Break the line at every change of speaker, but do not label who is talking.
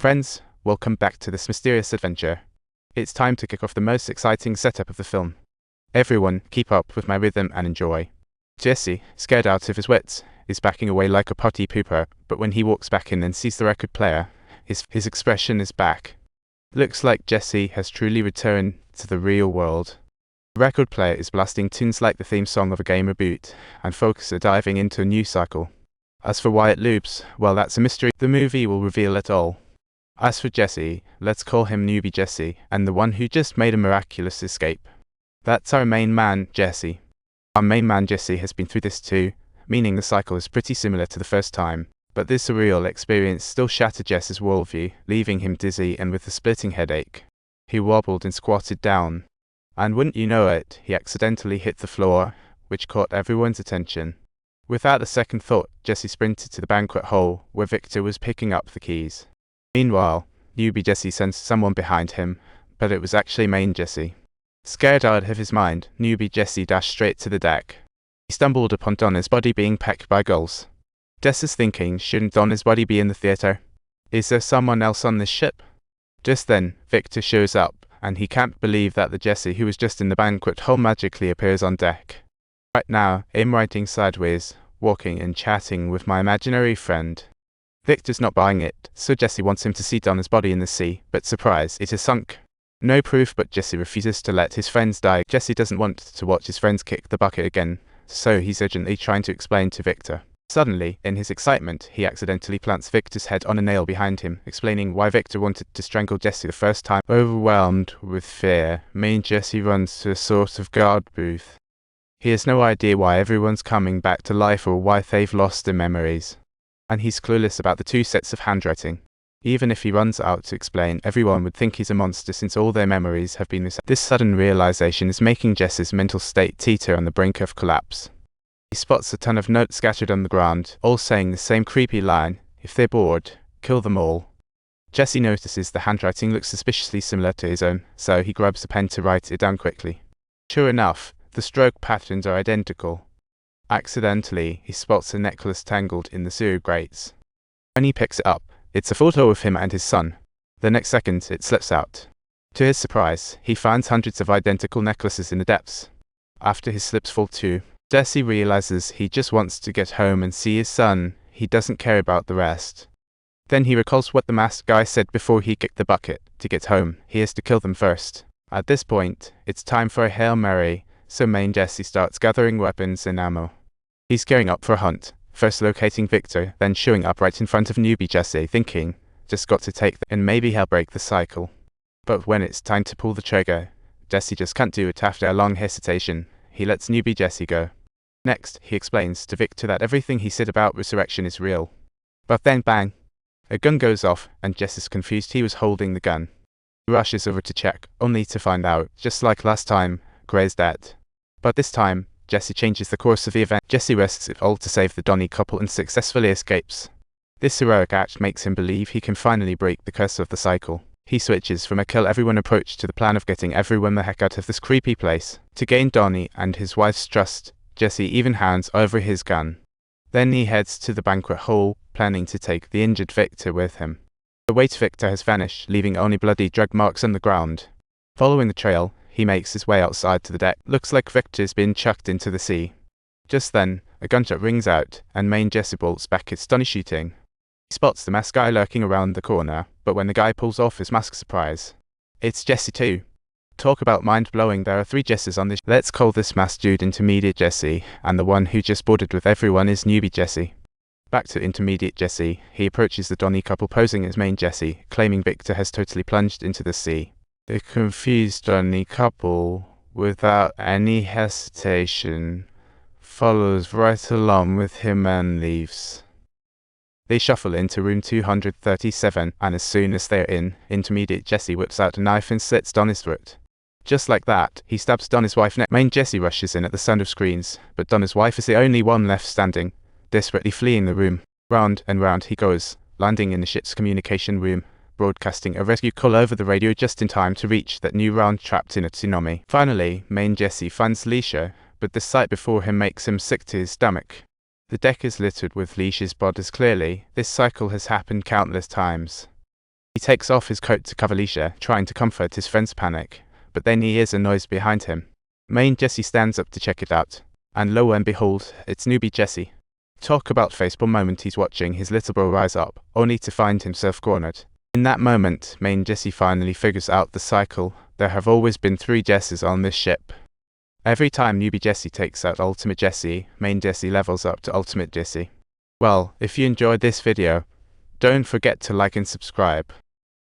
Friends, welcome back to this mysterious adventure. It's time to kick off the most exciting setup of the film. Everyone, keep up with my rhythm and enjoy. Jesse, scared out of his wits, is backing away like a potty pooper, but when he walks back in and sees the record player, his expression is back. Looks like Jesse has truly returned to the real world. The record player is blasting tunes like the theme song of a game reboot, and folks are diving into a new cycle. As for why it loops, well, that's a mystery. The movie will reveal it all. As for Jesse, let's call him Newbie Jesse, and the one who just made a miraculous escape. That's our main man, Jesse. Our main man Jesse has been through this too, meaning the cycle is pretty similar to the first time, but this surreal experience still shattered Jesse's worldview, leaving him dizzy and with a splitting headache. He wobbled and squatted down, and wouldn't you know it, he accidentally hit the floor, which caught everyone's attention. Without a second thought, Jesse sprinted to the banquet hall, where Victor was picking up the keys. Meanwhile, Newbie Jesse sensed someone behind him, but it was actually main Jesse. Scared out of his mind, Newbie Jesse dashed straight to the deck. He stumbled upon Donna's body being pecked by gulls. Jess thinking, shouldn't Donna's body be in the theater? Is there someone else on this ship? Just then, Victor shows up, and he can't believe that the Jesse who was just in the banquet hall magically appears on deck. Right now, I'm riding sideways, walking and chatting with my imaginary friend. Victor's not buying it, so Jesse wants him to see Donna's body in the sea, but surprise, it is sunk. No proof, but Jesse refuses to let his friends die. Jesse doesn't want to watch his friends kick the bucket again, so he's urgently trying to explain to Victor. Suddenly, in his excitement, he accidentally plants Victor's head on a nail behind him, explaining why Victor wanted to strangle Jesse the first time. Overwhelmed with fear, main Jesse runs to a sort of guard booth. He has no idea why everyone's coming back to life or why they've lost their memories. And he's clueless about the two sets of handwriting. Even if he runs out to explain, everyone would think he's a monster since all their memories have been reset. This sudden realization is making Jesse's mental state teeter on the brink of collapse. He spots a ton of notes scattered on the ground, all saying the same creepy line, "If they're bored, kill them all." Jesse notices the handwriting looks suspiciously similar to his own, so he grabs a pen to write it down quickly. Sure enough, the stroke patterns are identical. Accidentally, he spots a necklace tangled in the sewer grates. When he picks it up, it's a photo of him and his son. The next second, it slips out. To his surprise, he finds hundreds of identical necklaces in the depths. After his slips fall too, Jesse realizes he just wants to get home and see his son. He doesn't care about the rest. Then he recalls what the masked guy said before he kicked the bucket. To get home, he has to kill them first. At this point, it's time for a Hail Mary, so main Jesse starts gathering weapons and ammo. He's gearing up for a hunt, first locating Victor, then showing up right in front of Newbie Jesse, thinking, just got to take them and maybe he'll break the cycle. But when it's time to pull the trigger, Jesse just can't do it. After a long hesitation, he lets Newbie Jesse go. Next, he explains to Victor that everything he said about resurrection is real. But then bang! A gun goes off, and Jesse's confused he was holding the gun. He rushes over to check, only to find out, just like last time, Gray's dead. But this time, Jesse changes the course of the event. Jesse risks it all to save the Donnie couple and successfully escapes. This heroic act makes him believe he can finally break the curse of the cycle. He switches from a kill everyone approach to the plan of getting everyone the heck out of this creepy place. To gain Donnie and his wife's trust, Jesse even hands over his gun. Then he heads to the banquet hall, planning to take the injured Victor with him. The weight Victor has vanished, leaving only bloody drag marks on the ground. Following the trail, he makes his way outside to the deck. Looks like Victor's been chucked into the sea. Just then, a gunshot rings out, and main Jesse bolts back his Donnie shooting. He spots the masked guy lurking around the corner, but when the guy pulls off his mask surprise, it's Jesse too. Talk about mind-blowing, there are 3 Jesses on this. Let's call this masked dude Intermediate Jesse, and the one who just boarded with everyone is Newbie Jesse. Back to Intermediate Jesse, he approaches the Donnie couple posing as main Jesse, claiming Victor has totally plunged into the sea. The confused Donnie couple, without any hesitation, follows right along with him and leaves. They shuffle into room 237, and as soon as they're in, Intermediate Jesse whips out a knife and slits Donnie's throat. Just like that, he stabs Donna's wife next. Main Jesse rushes in at the sound of screams, but Donna's wife is the only one left standing, desperately fleeing the room. Round and round he goes, landing in the ship's communication room, broadcasting a rescue call over the radio just in time to reach that new round trapped in a tsunami. Finally, main Jesse finds Leisha, but the sight before him makes him sick to his stomach. The deck is littered with Leisha's bodies. Clearly, this cycle has happened countless times. He takes off his coat to cover Alicia, trying to comfort his friend's panic, but then he hears a noise behind him. Main Jesse stands up to check it out, and lo and behold, it's newbie Jesse. Talk about facepalm moment. He's watching his little bro rise up, only to find himself cornered. In that moment, main Jesse finally figures out the cycle. There have always been 3 Jesses on this ship. Every time newbie Jesse takes out ultimate Jesse, main Jesse levels up to ultimate Jesse. Well, if you enjoyed this video, don't forget to like and subscribe.